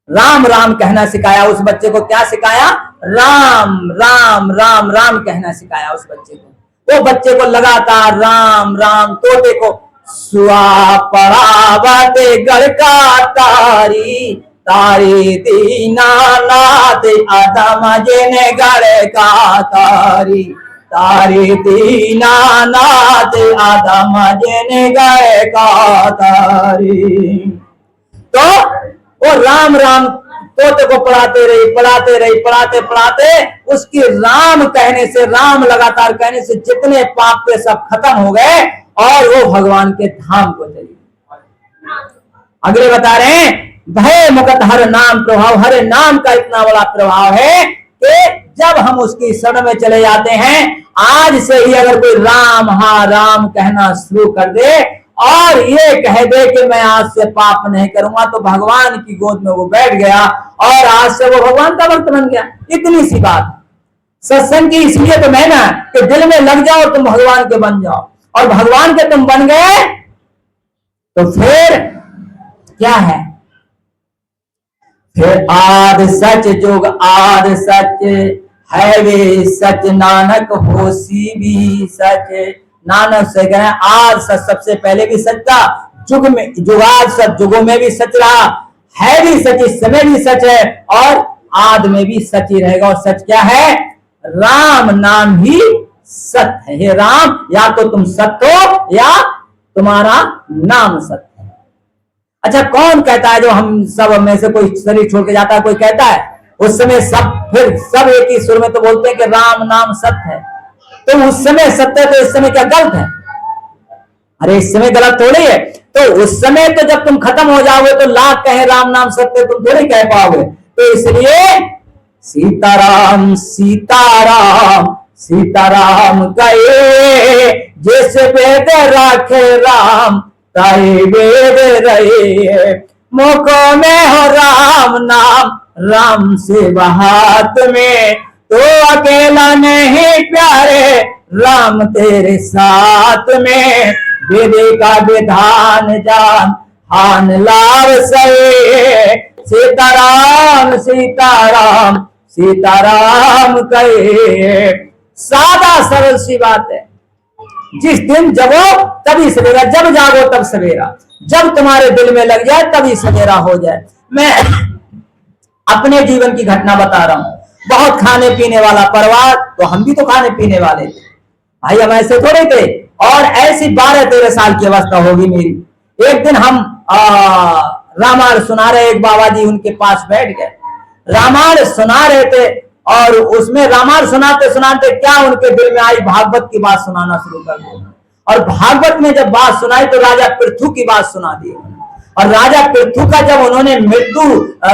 राम राम कहना सिखाया उस बच्चे को। क्या सिखाया? राम राम राम राम कहना सिखाया उस बच्चे को। वो बच्चे को लगातार राम राम, तोते को सुआ पड़ावते गड़का तारी, तारी दीना नाथ आदम जेने गड़का तारी, तारी दीना नाथ आदम जेने गड़का तारी। तो वो राम राम तोते को पढ़ाते रही, पढ़ाते रही, पढ़ाते पढ़ाते उसकी राम कहने से, राम लगातार कहने से जितने पाप थे सब खत्म हो गए और वो भगवान के धाम को चली। अगले बता रहे हैं, भय मुकत हर नाम प्रभाव, हर नाम का इतना बड़ा प्रभाव है कि जब हम उसकी शरण में चले जाते हैं, आज से ही अगर कोई राम हाँ राम कहना शुरू कर दे और ये कह दे कि मैं आज से पाप नहीं करूंगा, तो भगवान की गोद में वो बैठ गया और आज से वो भगवान का भक्त बन गया। इतनी सी बात। सत्संग की इसलिए तो मैं ना कि दिल में लग जाओ और तुम भगवान के बन जाओ, और भगवान के तुम बन गए तो फिर क्या है? फिर आद सच जुग आद सच है वे सच, नानक होसी भी सच। नानक से कह आज सच सबसे पहले भी सच था, जुग में जुगाद सच जुगों में भी सच रहा, है भी सच, इस समय भी सच है और आद में भी सच ही रहेगा। और सच क्या है? राम नाम ही सत्य है। हे राम, या तो तुम सत्य हो या तुम्हारा नाम सत्य है। अच्छा, कौन कहता है? जो हम सब में से कोई शरीर छोड़ के जाता है, कोई कहता है उस समय फिर सब एक ही सुर में तो बोलते हैं कि राम नाम सत्य है। तो उस समय सत्य, तो इस समय क्या गलत है? अरे इस समय गलत थोड़ी है। तो उस समय तो जब तुम खत्म हो जाओगे तो लाख कहे राम नाम सत्य, तुम थोड़ी कह पाओगे। तो इसलिए सीताराम सीताराम सीताराम कहे, जैसे वेद राखे राम ताई वेद रहे, मुखों में हो राम नाम, राम से हाथ में, तो अकेला नहीं प्यारे राम तेरे साथ में, वेदे का विधान जान हान लाभ सहे, सीताराम सीताराम सीताराम कहे। सादा सरल सी बात है, जिस दिन जगो तभी सवेरा, जब जागो तब सवेरा, जब तुम्हारे दिल में लग जाए तभी सवेरा हो जाए। मैं अपने जीवन की घटना बता रहा हूं। बहुत खाने पीने वाला परिवार, तो हम भी तो खाने पीने वाले थे भाई, हम ऐसे थोड़े थे। और ऐसी 12-13 साल की अवस्था होगी मेरी। एक दिन हम रामायण सुना रहे, एक बाबा जी उनके पास बैठ गए, रामायण सुना रहे थे। और उसमें रामायण सुनाते सुनाते क्या उनके दिल में आई, भागवत की बात सुनाना शुरू कर दिया। और भागवत में जब बात सुनाई तो राजा पृथु की बात सुना दी। और राजा पृथु का जब उन्होंने मृत्यु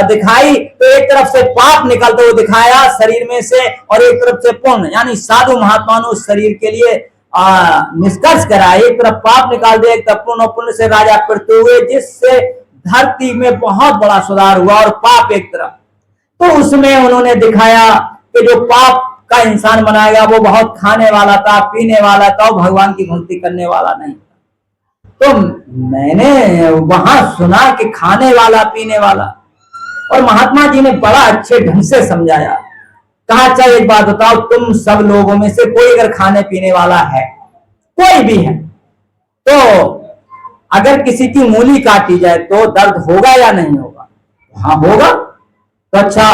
दिखाई तो एक तरफ से पाप निकलते हुए दिखाया शरीर में से, और एक तरफ से पुण्य, यानी साधु महात्मा ने उस शरीर के लिए निष्कर्ष कराया। एक तरफ पाप निकाल दिया, एक तरफ पुण्य, पुण्य से राजा पृथु हुए, जिससे धरती में बहुत बड़ा सुधार हुआ। और पाप एक तरफ, तो उसमें उन्होंने दिखाया कि जो पाप का इंसान बनाया गया वो बहुत खाने वाला था, पीने वाला था, भगवान की भक्ति करने वाला नहीं। तो मैंने वहां सुना कि खाने वाला पीने वाला, और महात्मा जी ने बड़ा अच्छे ढंग से समझाया। कहा अच्छा एक बात बताओ, तुम सब लोगों में से कोई अगर खाने पीने वाला है, कोई भी है, तो अगर किसी की मूली काटी जाए तो दर्द होगा या नहीं होगा? हाँ होगा। तो अच्छा,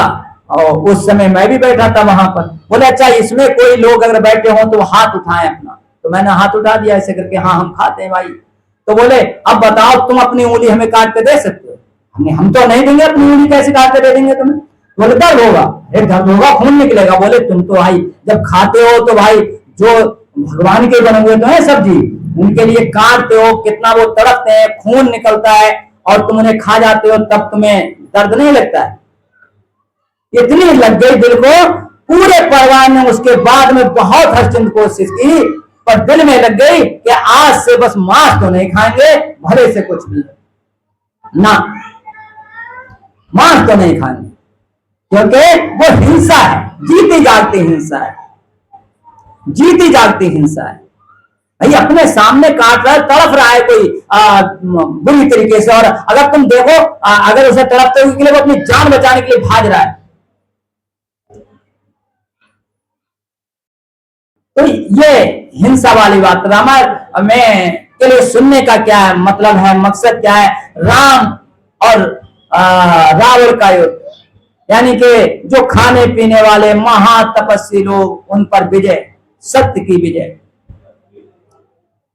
और उस समय मैं भी बैठा था वहां पर। बोले अच्छा इसमें कोई लोग अगर बैठे हो तो हाथ उठाएं अपना। तो मैंने हाथ उठा दिया ऐसे करके, हाँ हम खाते हैं भाई। तो बोले अब बताओ तुम अपनी उंगली हमें काट के दे सकते हो? हमने हम तो नहीं देंगे, अपनी उंगली कैसे काट के दे देंगे तुम्हें? बोले दर्द होगा। अरे दर्द होगा, खून निकलेगा। बोले तुम तो भाई जब खाते हो तो भाई जो भगवान के बने हुए तो है सब्जी, उनके लिए काटते हो, कितना वो तड़पते हैं, खून निकलता है, और तुम उन्हें खा जाते हो, तब तुम्हें दर्द नहीं लगता है? इतनी लग गई दिल को। पूरे परिवार ने उसके बाद में बहुत हरचंद कोशिश की, पर दिल में लग गई कि आज से बस मांस तो नहीं खाएंगे, भले से कुछ भी ना, मांस तो नहीं खाएंगे, क्योंकि वो हिंसा है, जीती जागती हिंसा है, जीती जागती हिंसा है। भाई अपने सामने काट रहा है, तड़प रहा है कोई बुरी तरीके से, और अगर तुम देखो अगर उसे तड़पते हुए के लिए वो अपनी जान बचाने के लिए भाग रहा है। तो ये हिंसा वाली बात। रामायण में के लिए सुनने का क्या है मतलब है, मकसद क्या है? राम और रावण का युद्ध, यानी कि जो खाने पीने वाले महातपस्वी लोग, उन पर विजय, सत्य की विजय।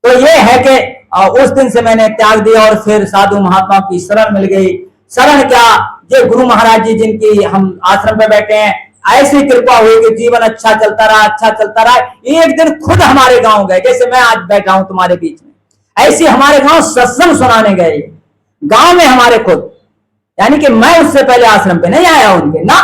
तो ये है कि उस दिन से मैंने त्याग दिया और फिर साधु महात्मा की शरण मिल गई। शरण क्या, जो गुरु महाराज जी जिनकी हम आश्रम में बैठे हैं, ऐसी कृपा हुई कि जीवन अच्छा चलता रहा, अच्छा चलता रहा। एक दिन खुद हमारे गांव गए, जैसे मैं आज बैठा हूं तुम्हारे बीच में, ऐसे हमारे गांव सत्संग सुनाने गए, गांव में हमारे खुद, यानी कि मैं उससे पहले आश्रम पे नहीं आया उनके ना,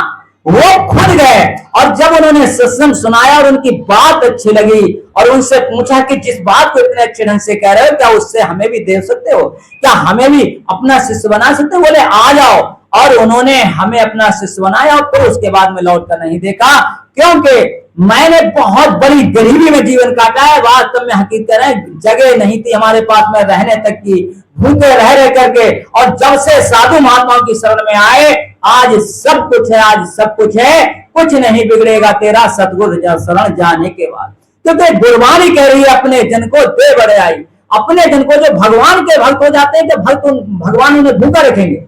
वो खुद गए। और जब उन्होंने सत्संग सुनाया और उनकी बात अच्छी लगी, और उनसे पूछा कि जिस बात को इतने अच्छे ढंग से कह रहे हो, क्या उससे हमें भी दे सकते हो, क्या हमें भी अपना शिष्य बना सकते हो? बोले आ जाओ। और उन्होंने हमें अपना शिष्य बनाया, तो उसके बाद में लौट कर नहीं देखा, क्योंकि मैंने बहुत बड़ी गरीबी में जीवन काटा है। वास्तव में हकीकत है, जगह नहीं थी हमारे पास में रहने तक की, भूखे रह रह करके। और जब से साधु महात्माओं की शरण में आए, आज सब कुछ है, आज सब कुछ है, कुछ नहीं बिगड़ेगा तेरा सतगुरु शरण जाने के बाद। क्योंकि गुरबानी कह रही है अपने जन को दे बड़े आई। अपने जन को जो भगवान के भक्त हो जाते हैं, जब भक्त भगवान उन्हें भूखा रखेंगे।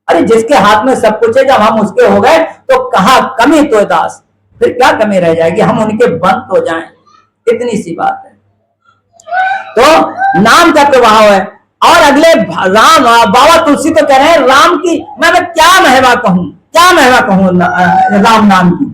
अरे जिसके हाथ में सब कुछ है, जब हम उसके हो गए तो कहा कमी तो दास, फिर क्या कमी रह जाएगी, हम उनके बंद हो जाएं, इतनी सी बात है। तो नाम का प्रभाव है। और अगले राम बाबा तुलसी तो कह रहे हैं राम की मैं क्या महिमा कहूं, क्या महिमा कहूं राम नाम की।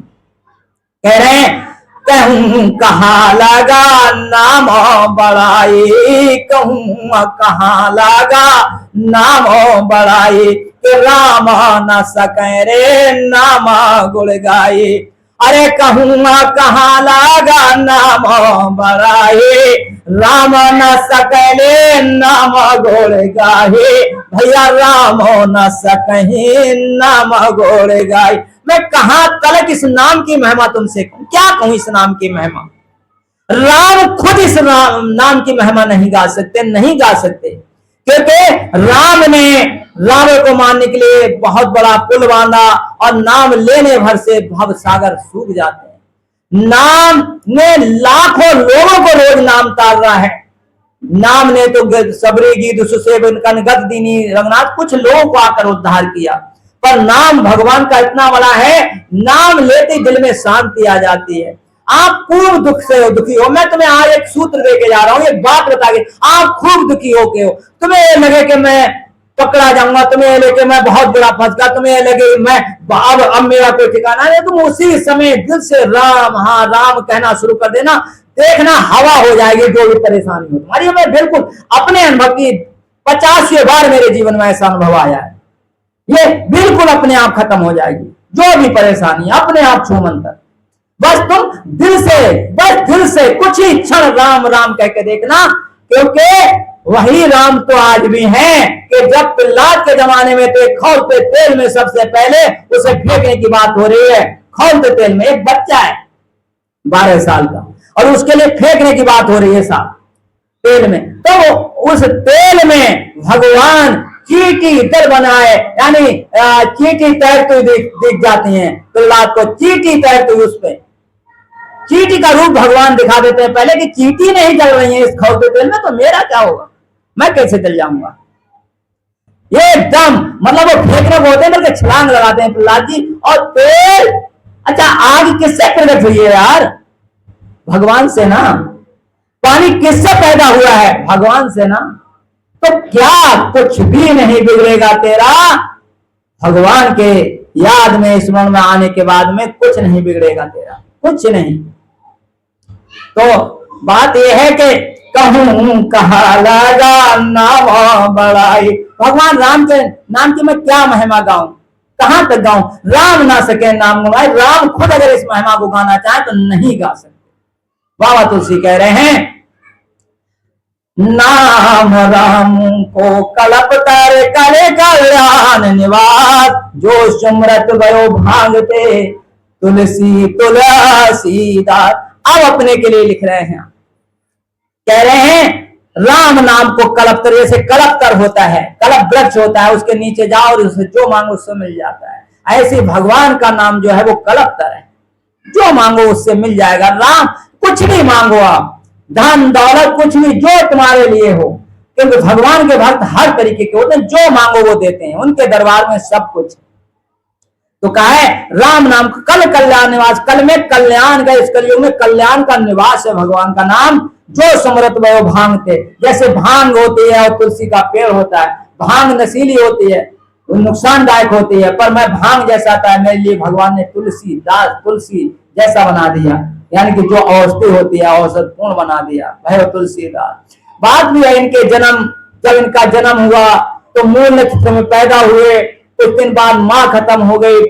कह रहे हैं कहूं कहाँ लगा नाम बड़ाई, कहूं कहाँ लगा नाम बड़ाई, राम न सके रे नाम गुण गाई। अरे कहूंगा कहाँ लगा नाम बड़ाई, राम न सकले नाम गोड़ गाहे। भैया राम न सके नाम गोड़ गाहे। मैं कहां तलक इस नाम की महिमा तुमसे कहूं, क्या कहूं इस नाम की महिमा। राम खुद इस नाम की महिमा नहीं गा सकते, नहीं गा सकते, क्योंकि राम ने रावण को मारने के लिए बहुत बड़ा पुल बांधा, और नाम लेने भर से भव सागर सूख जाते हैं। नाम ने लाखों लोगों को रोज नाम तार रहा है। नाम ने तो सबरी गीत सुसेवन कनगत दीनी रंगनाथ कुछ लोगों को आकर उद्धार किया, पर नाम भगवान का इतना बड़ा है, नाम लेते दिल में शांति आ जाती है। आप खूब दुख से दुखी हो, मैं तुम्हें आज एक सूत्र देके जा रहा हूं, एक बात बता के, आप खूब दुखी हो के हो, तुम्हें ये लगे कि मैं पकड़ा जाऊंगा, तुम्हें ये लगे मैं बहुत बुरा फंस गया, तुम्हें ये लगे मैं अब मेरा कोई ठिकाना नहीं, तुम उसी समय दिल से राम, हाँ राम कहना शुरू कर देना, देखना हवा हो जाएगी जो भी परेशानी हो तुम्हारी। मैं बिल्कुल अपने अनुभव की 50 बार मेरे जीवन में ऐसा अनुभव आया है, ये बिल्कुल अपने आप खत्म हो जाएगी जो भी परेशानी, अपने आप छूमंतर। बस तुम दिल से कुछ ही क्षण राम राम कह के देखना, क्योंकि वही राम तो आज भी है कि जब प्रहलाद के जमाने में तो खौलते तेल में सबसे पहले उसे फेंकने की बात हो रही है। खौलते तेल में एक बच्चा है 12 साल का और उसके लिए फेंकने की बात हो रही है साहब तेल में, तो उस तेल में भगवान चींटी दर बनाए, यानी चींटी तैरती दिख जाती है प्रहलाद को, चींटी तैरती उस पे चींटी का रूप भगवान दिखा देते हैं पहले कि चींटी नहीं चल रही है इस खौलते तेल में, तो मेरा क्या होगा, मैं कैसे चल जाऊंगा। ये एकदम मतलब वो फेंकने को होते हैं बल्कि छलांग लगाते हैं प्रहलाद जी। और तेल, अच्छा आग किससे प्रकट हुई है यार, भगवान से ना। पानी किससे पैदा हुआ है, भगवान से ना। तो क्या कुछ भी नहीं बिगड़ेगा तेरा, भगवान के याद में स्मरण में आने के बाद में कुछ नहीं बिगड़ेगा तेरा, कुछ नहीं। तो बात यह है कि कहूं कहा लगा नाम बड़ाई, भगवान राम के नाम की मैं क्या महिमा गाऊं, कहां तक गाऊं, राम ना सके नाम गवाए। राम खुद अगर इस महिमा को गाना चाहे तो नहीं गा सकते। बाबा तुलसी कह रहे हैं नाम राम को कलप तर करे कल्याण निवास, जो सुमरत भयो भांगते तुलसी तुलसीदास। अब अपने के लिए लिख रहे हैं, कह रहे हैं राम नाम को कलप तर, जैसे कलपतर होता है, कलप वृक्ष होता है, उसके नीचे जाओ और उससे जो मांगो उससे मिल जाता है। ऐसे भगवान का नाम जो है वो कलपतर है, जो मांगो उससे मिल जाएगा। राम कुछ भी मांगो आप, धन दौलत कुछ भी जो तुम्हारे लिए हो, क्योंकि भगवान के भक्त हर तरीके के होते हैं, जो मांगो वो देते हैं, उनके दरबार में सब कुछ। तो कहा है राम नाम कल कल्याण निवास, कल में कल्याण का, इस कलयुग में कल्याण का निवास है भगवान का नाम। जो समरत वो भांगते, जैसे भांग होती है और तुलसी का पेड़ होता है, भांग नशीली होती है, नुकसानदायक होती है, पर मैं भांग जैसा था, मेरे लिए भगवान ने तुलसी जैसा बना दिया, यानी कि जो औषधि होती है औषध पूर्ण बना दिया, वह तुलसीदास। बात भी है इनके जन्म, जब इनका जन्म हुआ तो मूल नक्षत्र में पैदा हुए, कुछ दिन बाद माँ खत्म हो गई,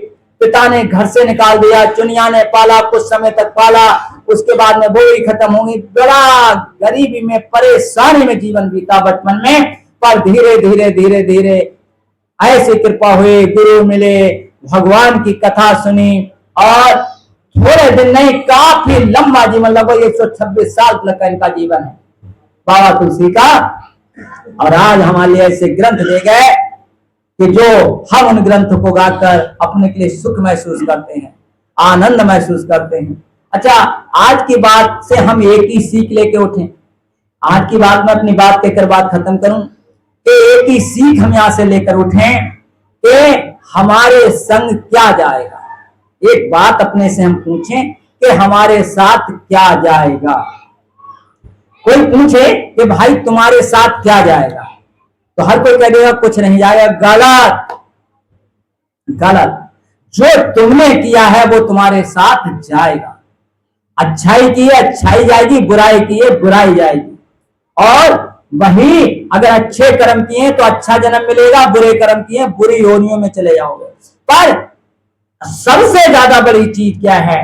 पिता ने घर से निकाल दिया, चुनिया ने पाला, कुछ समय तक पाला, उसके बाद में वो भी खत्म हो गई। बड़ा गरीबी में परेशानी में जीवन बीता बचपन में, पर धीरे धीरे धीरे धीरे ऐसी कृपा हुई, गुरु मिले, भगवान की कथा सुनी और थोड़े दिन नहीं काफी लंबा जीवन, लगभग 126 साल तक का इनका जीवन है बाबा तुलसी का। और आज हमारे लिए ऐसे ग्रंथ दे गए कि जो हम उन ग्रंथों को गाकर अपने के लिए सुख महसूस करते हैं, आनंद महसूस करते हैं। अच्छा, आज की बात से हम एक ही सीख लेके उठे, आज की बात में अपनी बात कहकर बात खत्म करूं कि एक ही सीख हम यहां से लेकर उठे कि हमारे संग क्या जाएगा। एक बात अपने से हम पूछें कि हमारे साथ क्या जाएगा। कोई पूछे कि भाई तुम्हारे साथ क्या जाएगा, तो हर कोई कह देगा कुछ नहीं जाएगा। गलत, गलत। जो तुमने किया है वो तुम्हारे साथ जाएगा। अच्छाई की है अच्छाई जाएगी, बुराई की है बुराई जाएगी। और वही अगर अच्छे कर्म किए तो अच्छा जन्म मिलेगा, बुरे कर्म किए बुरी योनियों में चले जाओगे। पर सबसे ज्यादा बड़ी चीज क्या है,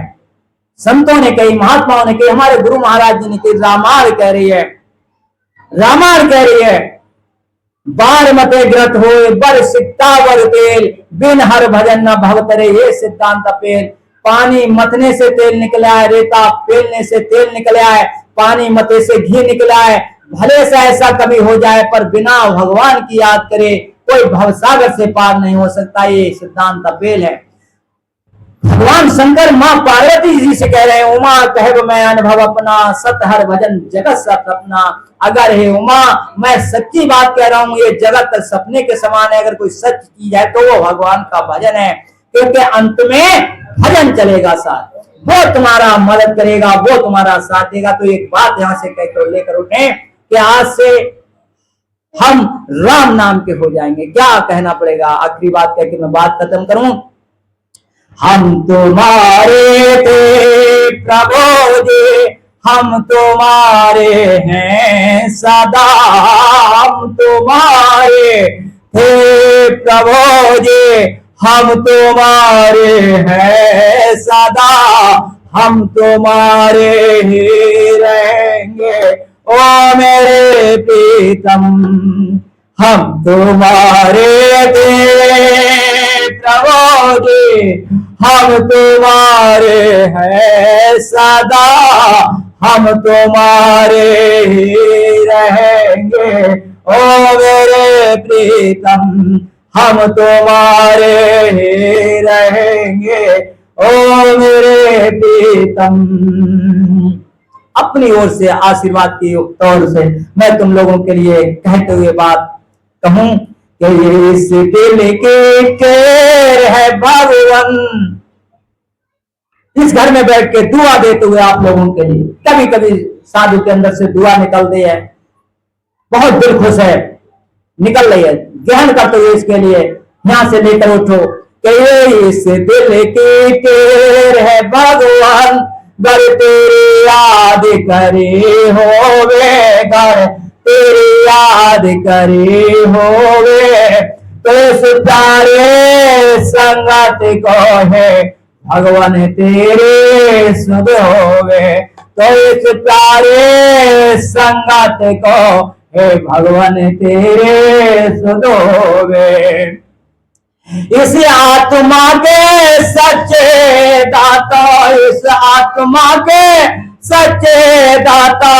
संतों ने कही, महात्माओं ने कही, हमारे गुरु महाराज जी ने कही, रामायण कह रही है, रामायण कह रही है, बार मते ग्रत हो बर सिक्ता वर तेल, बिन हर भजन न भवतरे, ये सिद्धांत पेल। पानी मतने से तेल निकला है, रेता पेलने से तेल निकला है, पानी मते से घी निकला है। भले से ऐसा कभी हो जाए पर बिना भगवान की याद करे कोई भवसागर से पार नहीं हो सकता, ये सिद्धांत पेल है। भगवान शंकर मां पार्वती जी से कह रहे हैं, उमा कहब मैं अनुभव अपना, सत हर भजन जगत सत अपना। अगर हे उमा, मैं सच्ची बात कह रहा हूं, ये जगत सपने के समान है, अगर कोई सच चीज है तो वो भगवान का भजन है, क्योंकि अंत में भजन चलेगा साथ, वो तुम्हारा मदद करेगा, वो तुम्हारा साथ देगा। तो एक बात यहां से कहकर लेकर उठे कि आज से हम राम नाम के हो जाएंगे। क्या कहना पड़ेगा? आखिरी बात कह के मैं बात खत्म करूं। हम तुम्हारे थे प्रभु जी, हम तुम्हारे हैं सदा, हम तुम्हारे थे प्रभु जी, हम तुम्हारे हैं सदा, हम तुम्हारे ही रहेंगे ओ मेरे प्रीतम। हम तुम्हारे थे प्रभु जी, हम तुम्हारे हैं सदा, हम तुम्हारे ही रहेंगे ओ मेरे प्रीतम, हम तुम्हारे ही रहेंगे ओ मेरे प्रीतम। अपनी ओर से आशीर्वाद की तौर से मैं तुम लोगों के लिए कहते हुए बात कहूं कि इस दिल के केर है भगवान। इस घर में बैठ के दुआ देते हुए आप लोगों के लिए कभी कभी साधु के अंदर से दुआ निकलती है, बहुत दिल खुश है, निकल रही है, ग्रहण करते हुए इसके लिए यहां से लेकर उठो कि इस दिल के केर है भगवान, घर तेरी याद करे होवे, घर तेरी याद करे होवे, तो इस प्यारे संगत को है भगवान तेरे सुध होवे, तो इस प्यारे संगत को है भगवान तेरे सुध होवे। इस आत्मा के सच्चे दाता, इस आत्मा के सच्चे दाता,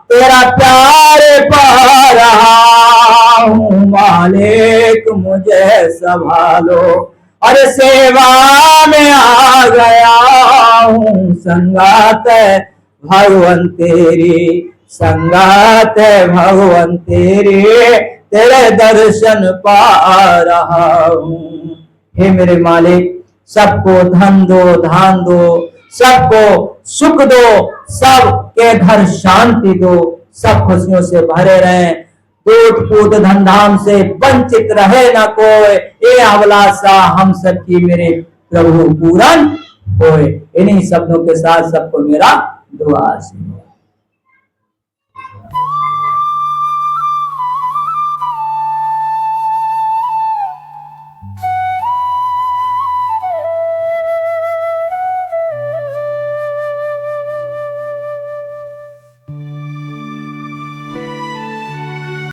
तेरा प्यार पा रहा हूँ मालिक, मुझे संभालो, और सेवा में आ गया हूँ, संगात भगवान तेरी, संगात भगवान तेरी, तेरे दर्शन पा रहा हूँ। हे मेरे मालिक, सबको धन दो, धान दो, सबको सुख दो, सबके घर शांति दो, सब खुशियों से भरे रहें, टूट फूट धनधाम से वंचित रहे ना कोई, ये अभिलाषा हम सबकी मेरे प्रभु पूरन होए। इन्हीं शब्दों के साथ सबको मेरा दुआ आशीर्वाद।